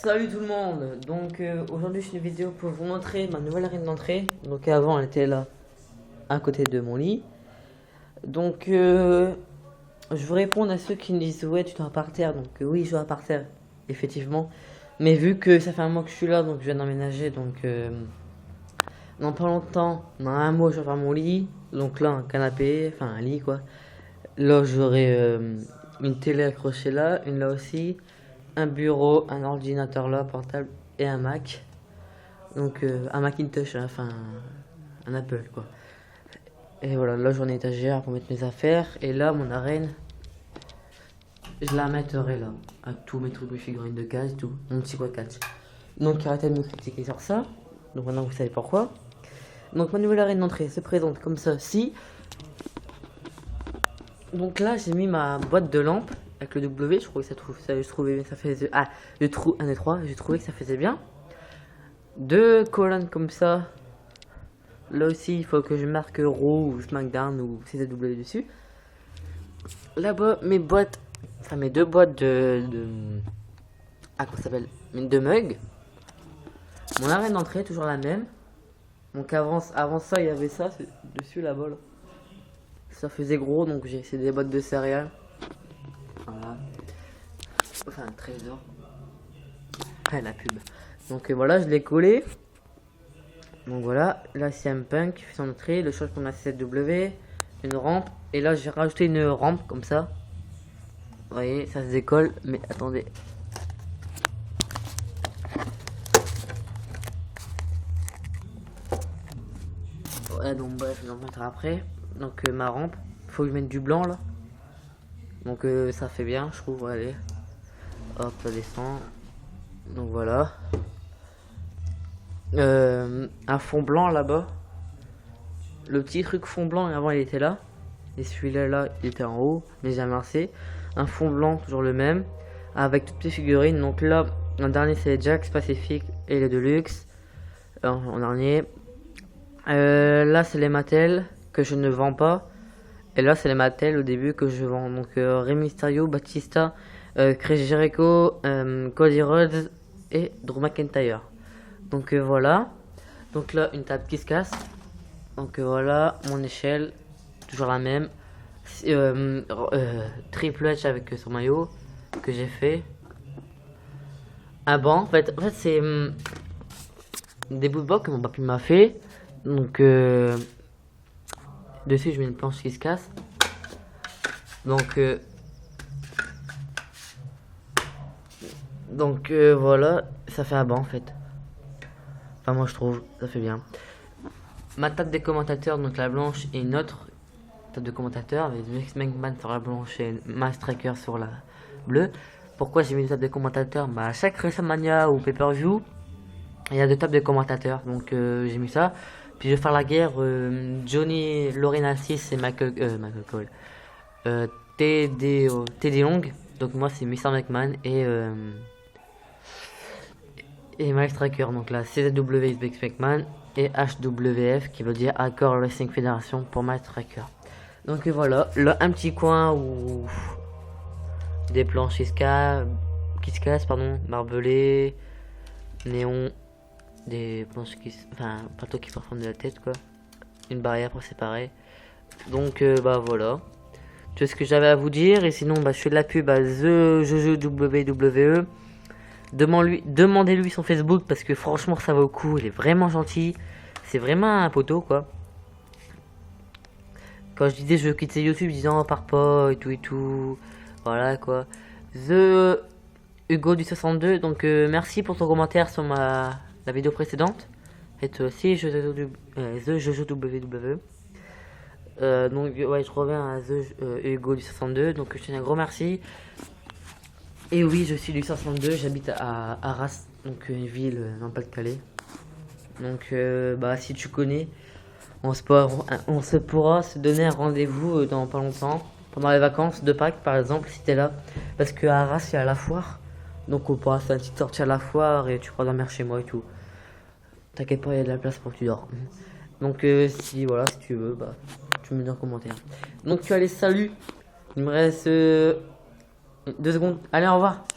Salut tout le monde. Donc aujourd'hui je fais une vidéo pour vous montrer ma nouvelle arène d'entrée. Donc avant elle était là à côté de mon lit. Donc je veux répondre à ceux qui me disent ouais tu dois par terre. Donc oui je dois par terre effectivement. Mais vu que ça fait un mois que je suis là, donc je viens d'emménager, donc dans pas longtemps, dans un mois je vais faire mon lit. Donc là un canapé, enfin un lit quoi. Là j'aurai une télé accrochée là, une là aussi, un bureau, un ordinateur là portable et un Mac. Donc un Macintosh, hein, enfin un Apple quoi. Et voilà, là j'en ai une étagère pour mettre mes affaires. Et là mon arène, je la mettrai là, à tous mes trucs, mes figurines de case, tout, mon petit quoi catch. Donc arrêtez de me critiquer sur ça. Donc maintenant vous savez pourquoi. Donc ma nouvelle arène d'entrée se présente comme ça. Si. Donc là j'ai mis ma boîte de lampe avec le W, je trouvais que ça trouve ça, je trouvais ça faisait le trou 1 et 3, j'ai trouvé que ça faisait bien. Deux colonnes comme ça. Là aussi il faut que je marque Raw ou SmackDown ou CZW dessus. Là-bas mes boîtes, enfin mes deux boîtes comment ça s'appelle, de mugs. Mon arène d'entrée est toujours la même. Donc avant ça il y avait ça dessus là-bas là. Ça faisait gros, donc c'est des boîtes de céréales. Voilà. Enfin, un trésor. Ah, la pub. Donc voilà, je l'ai collé. Donc voilà, là c'est un punk qui fait son entrée, le change pour ma CW, une rampe. Et là j'ai rajouté une rampe comme ça. Vous voyez, ça se décolle, mais attendez. Voilà, donc bref, je vais en mettre après. Donc ma rampe, faut que je mette du blanc là. Donc ça fait bien, je trouve, allez. Hop, ça descend. Donc voilà. Un fond blanc là-bas. Le petit truc fond blanc, avant il était là. Et celui-là, là, il était en haut. Mais j'ai inversé. Un fond blanc, toujours le même. Avec toutes les figurines. Donc là, en dernier, c'est les Jax Pacific et les Deluxe. En dernier. Là, c'est les Mattel que je ne vends pas. Et là, c'est les Mattel au début que je vends. Donc Rey Mysterio, Batista, Chris Jericho, Cody Rhodes et Drew McIntyre. Donc voilà. Donc là, une table qui se casse. Donc voilà, mon échelle, toujours la même. Triple H avec son maillot que j'ai fait. Un banc, en fait c'est des bouts de bois que mon papy m'a fait. Donc dessus, je mets une planche qui se casse. Donc voilà, ça fait un banc en fait. Enfin moi je trouve, ça fait bien. Ma table des commentateurs, donc la blanche, et une autre table de commentateurs avec Vince McMahon sur la blanche et Matt Striker sur la bleue. Pourquoi j'ai mis une table de commentateurs? Bah à chaque WrestleMania ou pay-per-view, il y a deux tables de commentateurs, donc j'ai mis ça. Puis je vais faire la guerre Johnny Laurinaitis et Michael Cole. TD Long, donc moi c'est Mr. McMahon et Mike Striker, donc la CZW is Vince McMahon et HWF qui veut dire Hardcore Wrestling Federation pour Mike Striker. Donc voilà, là un petit coin où des planches qui se cassent, pardon, barbelés, néon, des planches enfin plateau qui sortent de la tête quoi, une barrière pour séparer. Donc bah voilà, tout ce que j'avais à vous dire. Et sinon bah je fais de la pub à The Jojo WWE. Demandez-lui son Facebook parce que franchement ça vaut le coup, il est vraiment gentil. C'est vraiment un poteau quoi. Quand je disais je veux quitter YouTube, disant oh, pars pas et tout. Voilà quoi. The Hugo du 62, donc merci pour ton commentaire sur la vidéo précédente. Et toi aussi The Jojo WWE. Donc ouais, je reviens à The Hugo du 62, donc je te dis un gros merci. Et oui, je suis du 62, j'habite à Arras, donc une ville dans le Pas-de-Calais. Donc bah si tu connais, on se pourra se donner un rendez-vous dans pas longtemps, pendant les vacances de Pâques par exemple, si t'es là. Parce que à Arras, il y a la foire, donc on pourra faire une petite sortie à la foire et tu pourras dormir chez moi et tout. T'inquiète pas, il y a de la place pour que tu dors. Donc si tu veux, bah tu me dis en commentaire. Donc allez, salut. Il me reste 2 secondes. Allez, au revoir.